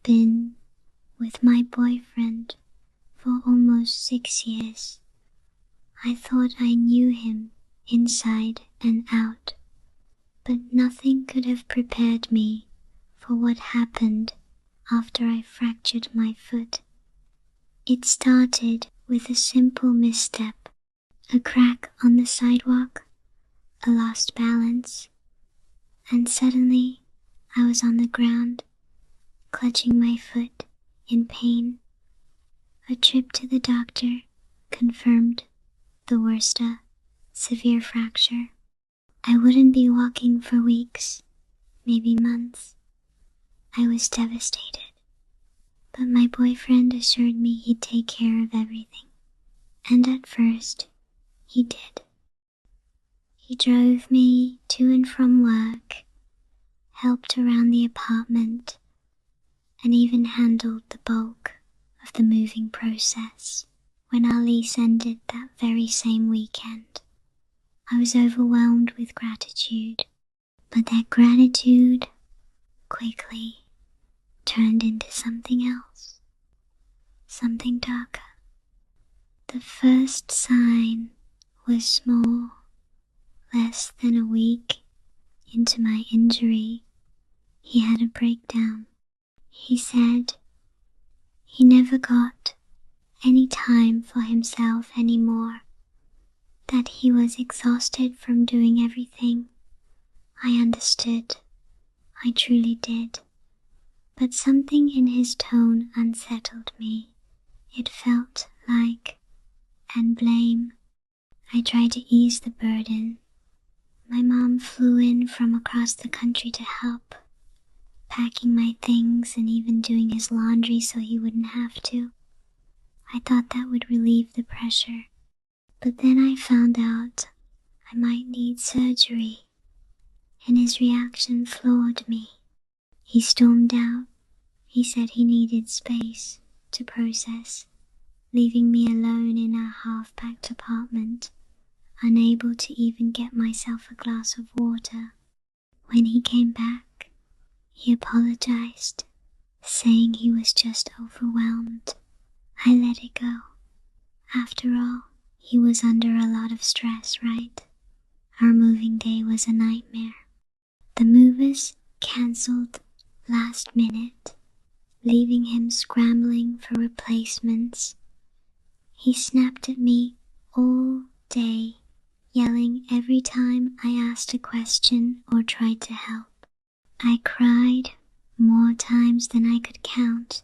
been with my boyfriend for almost 6 years. I thought I knew him inside and out, but nothing could have prepared me for what happened after I fractured my foot. It started with a simple misstep, a crack on the sidewalk, a lost balance, and suddenly I was on the ground, clutching my foot in pain. A trip to the doctor confirmed the worst, a severe fracture. I wouldn't be walking for weeks, maybe months. I was devastated, but my boyfriend assured me he'd take care of everything. And at first, he did. He drove me to and from work, helped around the apartment, and even handled the bulk of the moving process. When our lease ended that very same weekend, I was overwhelmed with gratitude, but that gratitude quickly turned into something else, something darker. The first sign was small. Less than a week into my injury, he had a breakdown. He said he never got any time for himself anymore, that he was exhausted from doing everything. I understood. I truly did. But something in his tone unsettled me. It felt like blame. I tried to ease the burden. My mom flew in from across the country to help, packing my things and even doing his laundry so he wouldn't have to. I thought that would relieve the pressure, but then I found out I might need surgery, and his reaction floored me. He stormed out. He said he needed space to process, leaving me alone in our half-packed apartment, unable to even get myself a glass of water. When he came back, he apologized, saying he was just overwhelmed. I let it go. After all, he was under a lot of stress, right? Our moving day was a nightmare. The movers cancelled last minute, leaving him scrambling for replacements. He snapped at me all day, yelling every time I asked a question or tried to help. I cried more times than I could count,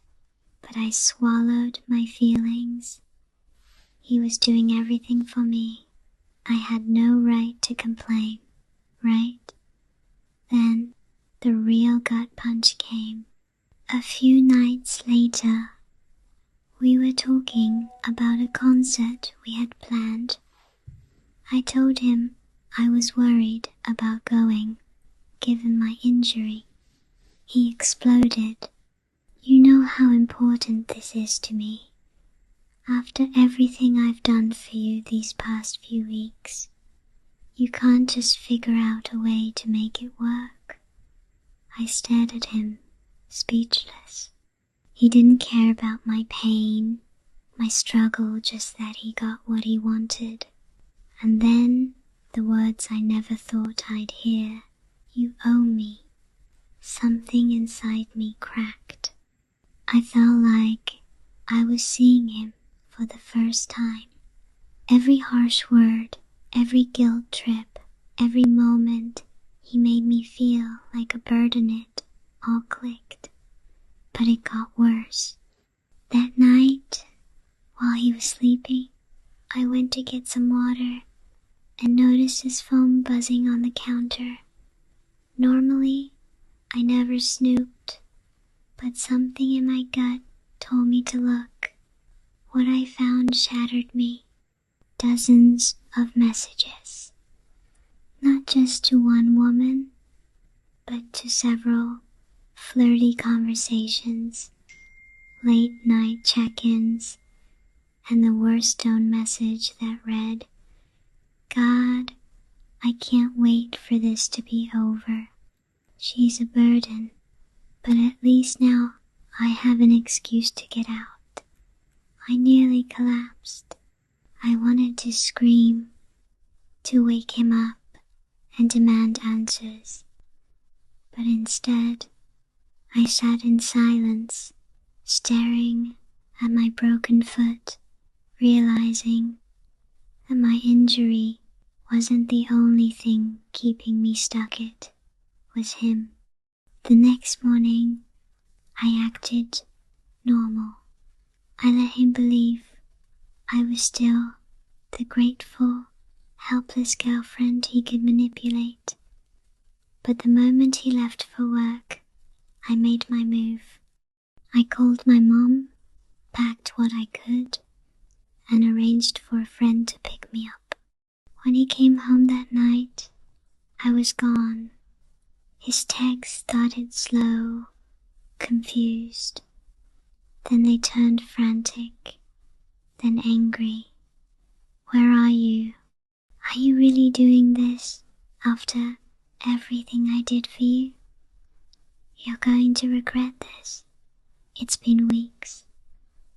but I swallowed my feelings. He was doing everything for me. I had no right to complain, right? Then the real gut punch came. A few nights later, we were talking about a concert we had planned. I told him I was worried about going, given my injury. He exploded. You know how important this is to me. After everything I've done for you these past few weeks, you can't just figure out a way to make it work. I stared at him, speechless. He didn't care about my pain, my struggle, just that he got what he wanted. And then the words I never thought I'd hear. You owe me. Something inside me cracked. I felt like I was seeing him for the first time. Every harsh word, every guilt trip, every moment he made me feel like a bird in it, all clicked. But it got worse. That night, while he was sleeping, I went to get some water and noticed his phone buzzing on the counter. Normally, I never snooped, but something in my gut told me to look. What I found shattered me. Dozens of messages. Not just to one woman, but to several. Flirty conversations, late-night check-ins, and the worst tone message that read, God, I can't wait for this to be over. She's a burden, but at least now I have an excuse to get out. I nearly collapsed. I wanted to scream, to wake him up and demand answers. But instead, I sat in silence, staring at my broken foot, realizing that my injury wasn't the only thing keeping me stuck. It was him. The next morning, I acted normal. I let him believe I was still the grateful, helpless girlfriend he could manipulate. But the moment he left for work, I made my move. I called my mom, packed what I could, and arranged for a friend to pick me up. When he came home that night, I was gone. His texts started slow, confused. Then they turned frantic, then angry. Where are you? Are you really doing this after everything I did for you? You're going to regret this. It's been weeks.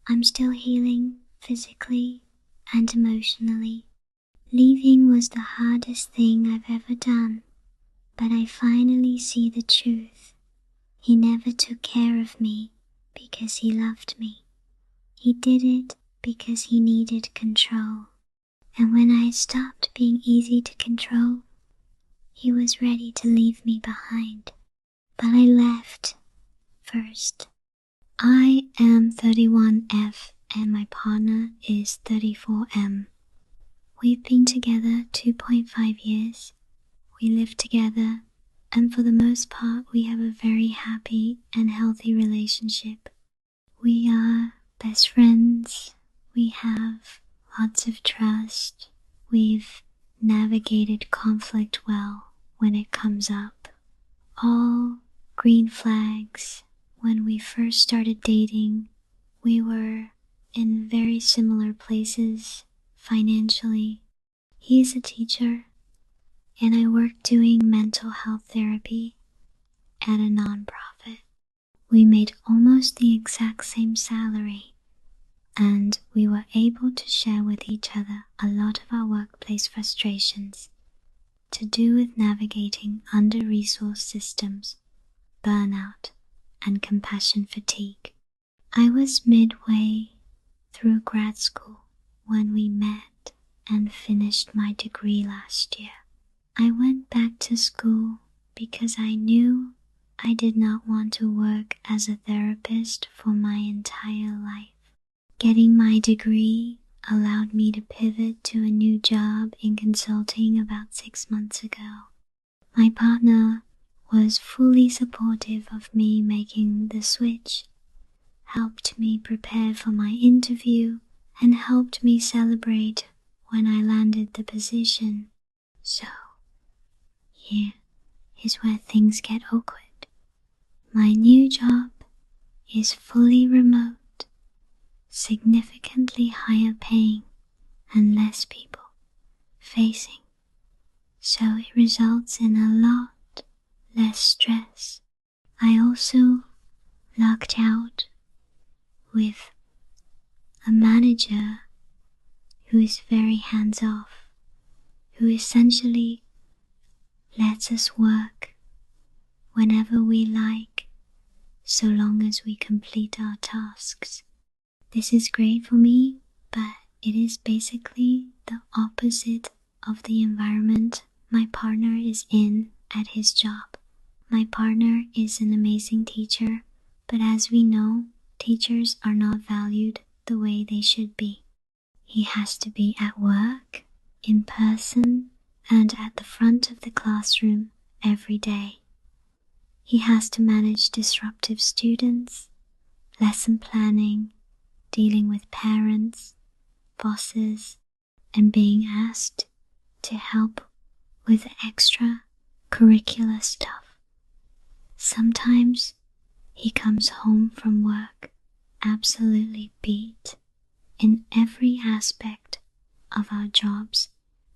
I'm still healing physically and emotionally. Leaving was the hardest thing I've ever done, but I finally see the truth. He never took care of me because he loved me. He did it because he needed control. And when I stopped being easy to control, he was ready to leave me behind. But I left first. I am 31F and my partner is 34M. We've been together 2.5 years. We live together, and for the most part we have a very happy and healthy relationship. We are best friends. We have lots of trust. We've navigated conflict well when it comes up. All green flags. When we first started dating, we were in very similar places financially. He is a teacher, and I work doing mental health therapy at a nonprofit. We made almost the exact same salary, and we were able to share with each other a lot of our workplace frustrations to do with navigating under-resourced systems, burnout, and compassion fatigue. I was midway through grad school when we met and finished my degree last year. I went back to school because I knew I did not want to work as a therapist for my entire life. Getting my degree allowed me to pivot to a new job in consulting about 6 months ago. My partner was fully supportive of me making the switch, helped me prepare for my interview, and helped me celebrate when I landed the position. So, here is where things get awkward. My new job is fully remote, significantly higher paying, and less people facing. So it results in a lot less stress. I also lucked out with a manager who is very hands-off, who essentially lets us work whenever we like, so long as we complete our tasks. This is great for me, but it is basically the opposite of the environment my partner is in at his job. My partner is an amazing teacher, but as we know, teachers are not valued the way they should be. He has to be at work, in person, and at the front of the classroom every day. He has to manage disruptive students, lesson planning, dealing with parents, bosses, and being asked to help with extra curricular stuff. Sometimes he comes home from work absolutely beat. In every aspect of our jobs,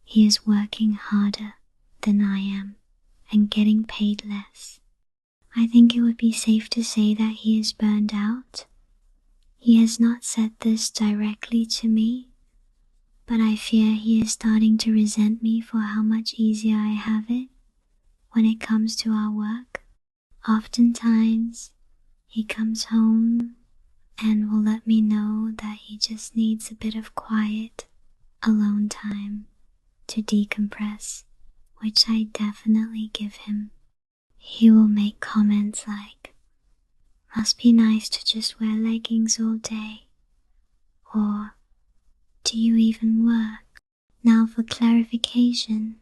he is working harder than I am and getting paid less. I think it would be safe to say that he is burned out. He has not said this directly to me, but I fear he is starting to resent me for how much easier I have it when it comes to our work. Oftentimes, he comes home and will let me know that he just needs a bit of quiet, alone time to decompress, which I definitely give him. He will make comments like, "Must be nice to just wear leggings all day," or "Do you even work?" Now for clarification,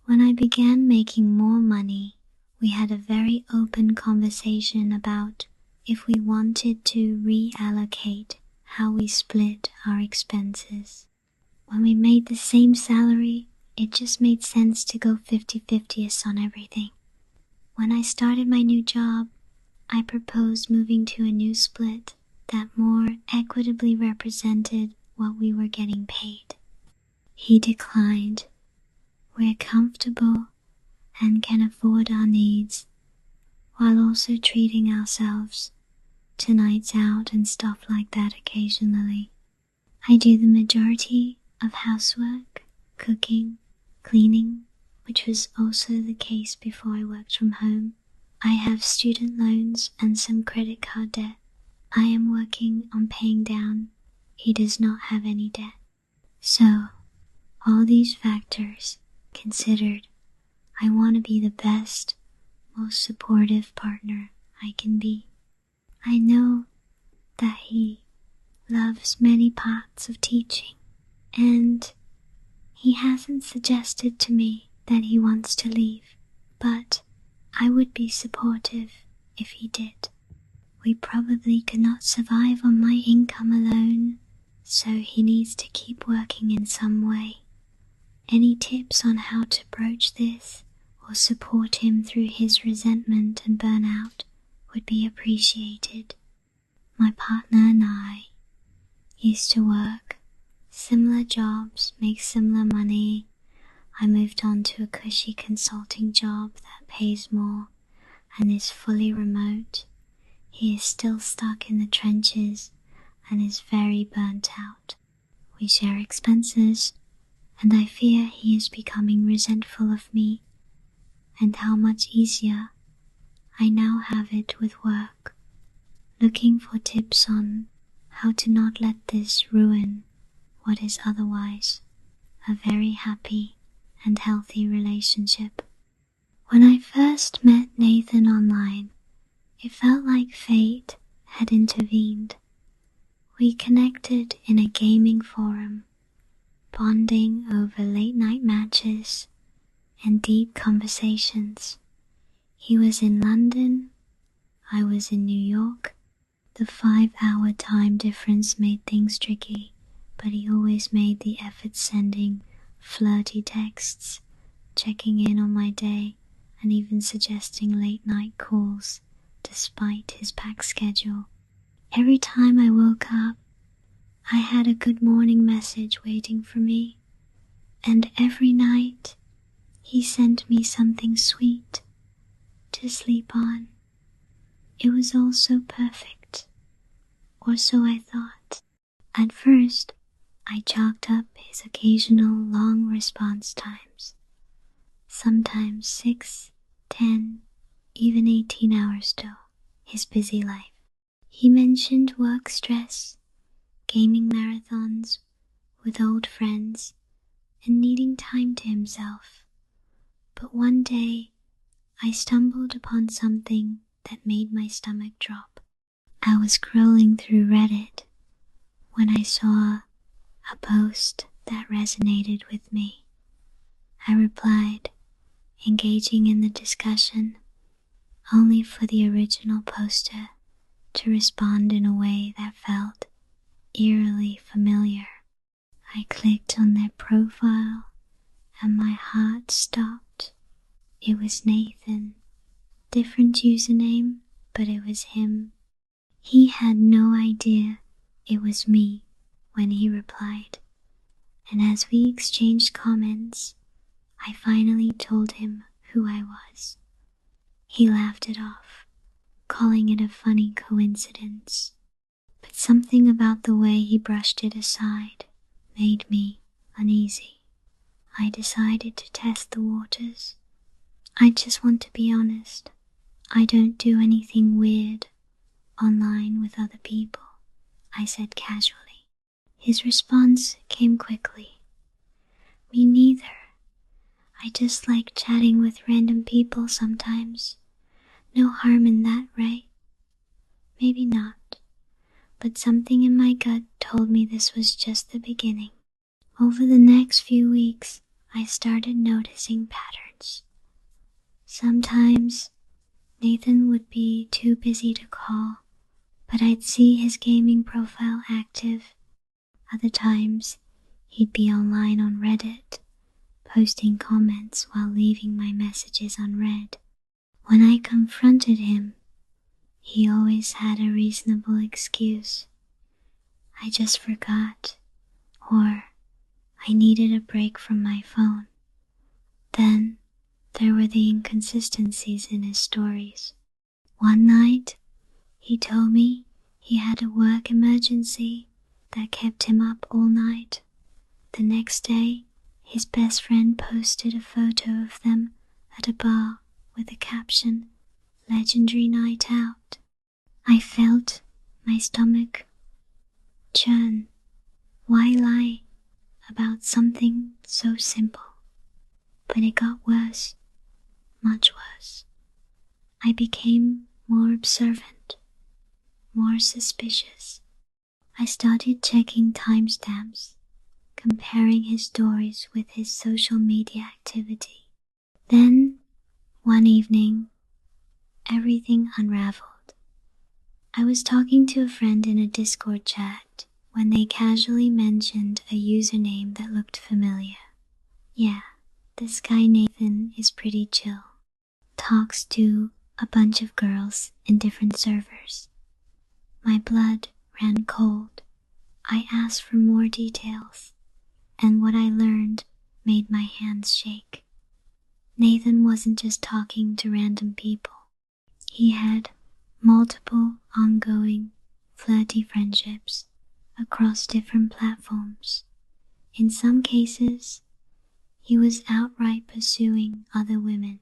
when I began making more money, we had a very open conversation about if we wanted to reallocate how we split our expenses. When we made the same salary, it just made sense to go 50-50 on everything. When I started my new job, I proposed moving to a new split that more equitably represented what we were getting paid. He declined. We're comfortable and can afford our needs, while also treating ourselves to nights out and stuff like that occasionally. I do the majority of housework, cooking, cleaning, which was also the case before I worked from home. I have student loans and some credit card debt I am working on paying down. He does not have any debt. So, all these factors considered, I want to be the best, most supportive partner I can be. I know that he loves many parts of teaching, and he hasn't suggested to me that he wants to leave, but I would be supportive if he did. We probably could not survive on my income alone, so he needs to keep working in some way. Any tips on how to broach this or support him through his resentment and burnout would be appreciated. My partner and I used to work similar jobs, make similar money. I moved on to a cushy consulting job that pays more and is fully remote. He is still stuck in the trenches and is very burnt out. We share expenses, and I fear he is becoming resentful of me and how much easier I now have it with work. Looking for tips on how to not let this ruin what is otherwise a very happy and healthy relationship. When I first met Nathan online, it felt like fate had intervened. We connected in a gaming forum, bonding over late-night matches and deep conversations. He was in London, I was in New York. The 5-hour time difference made things tricky, but he always made the effort sending flirty texts, checking in on my day, and even suggesting late-night calls despite his packed schedule. Every time I woke up, I had a good morning message waiting for me, and every night he sent me something sweet to sleep on. It was all so perfect, or so I thought. At first, I chalked up his occasional long response times, sometimes 6, 10, even 18 hours to his busy life. He mentioned work stress, gaming marathons with old friends, and needing time to himself. But one day, I stumbled upon something that made my stomach drop. I was scrolling through Reddit when I saw a post that resonated with me. I replied, engaging in the discussion, only for the original poster to respond in a way that felt eerily familiar. I clicked on their profile and my heart stopped. It was Nathan. Different username, but it was him. He had no idea it was me when he replied, and as we exchanged comments, I finally told him who I was. He laughed it off, calling it a funny coincidence. But something about the way he brushed it aside made me uneasy. I decided to test the waters. I just want to be honest. I don't do anything weird online with other people, I said casually. His response came quickly. Me neither. I just like chatting with random people sometimes. No harm in that, right? Maybe not, but something in my gut told me this was just the beginning. Over the next few weeks, I started noticing patterns. Sometimes Nathan would be too busy to call, but I'd see his gaming profile active. Other times, he'd be online on Reddit, posting comments while leaving my messages unread. When I confronted him, he always had a reasonable excuse. I just forgot, or I needed a break from my phone. Then there were the inconsistencies in his stories. One night, he told me he had a work emergency that kept him up all night. The next day, his best friend posted a photo of them at a bar with the caption, "Legendary night out." I felt my stomach churn. Why lie about something so simple? But it got worse, much worse. I became more observant, more suspicious. I started checking timestamps, comparing his stories with his social media activity. Then, one evening, everything unraveled. I was talking to a friend in a Discord chat when they casually mentioned a username that looked familiar. Yeah, this guy Nathan is pretty chill. Talks to a bunch of girls in different servers. My blood ran cold. I asked for more details, and what I learned made my hands shake. Nathan wasn't just talking to random people. He had multiple ongoing, flirty friendships across different platforms. In some cases, he was outright pursuing other women.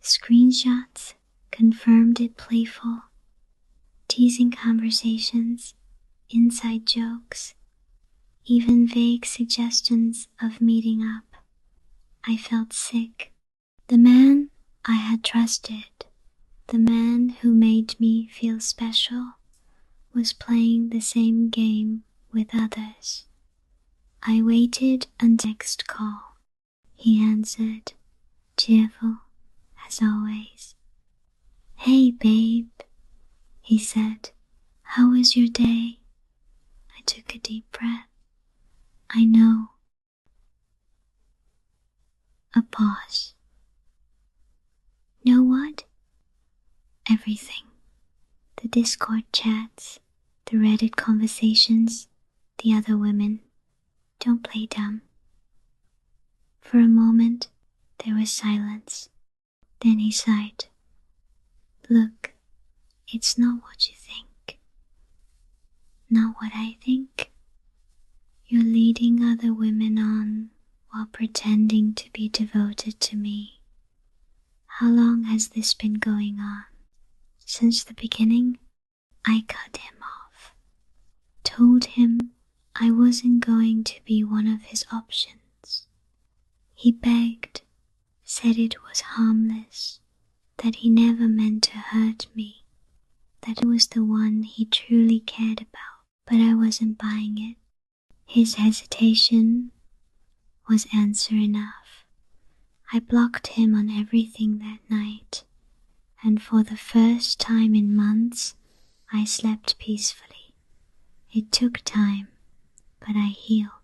Screenshots confirmed it playful, teasing conversations, inside jokes, even vague suggestions of meeting up. I felt sick. The man I had trusted, the man who made me feel special, was playing the same game with others. I waited until next call. He answered, cheerful as always. "Hey babe," he said. "How was your day?" I took a deep breath. I know. A pause. Know what? Everything. The Discord chats, the Reddit conversations, the other women. Don't play dumb. For a moment, there was silence. Then he sighed. Look, it's not what you think. Not what I think. You're leading other women on while pretending to be devoted to me. How long has this been going on? Since the beginning, I cut him off. Told him I wasn't going to be one of his options. He begged, said it was harmless, that he never meant to hurt me, that it was the one he truly cared about, but I wasn't buying it. His hesitation was answer enough. I blocked him on everything that night, and for the first time in months, I slept peacefully. It took time, but I healed.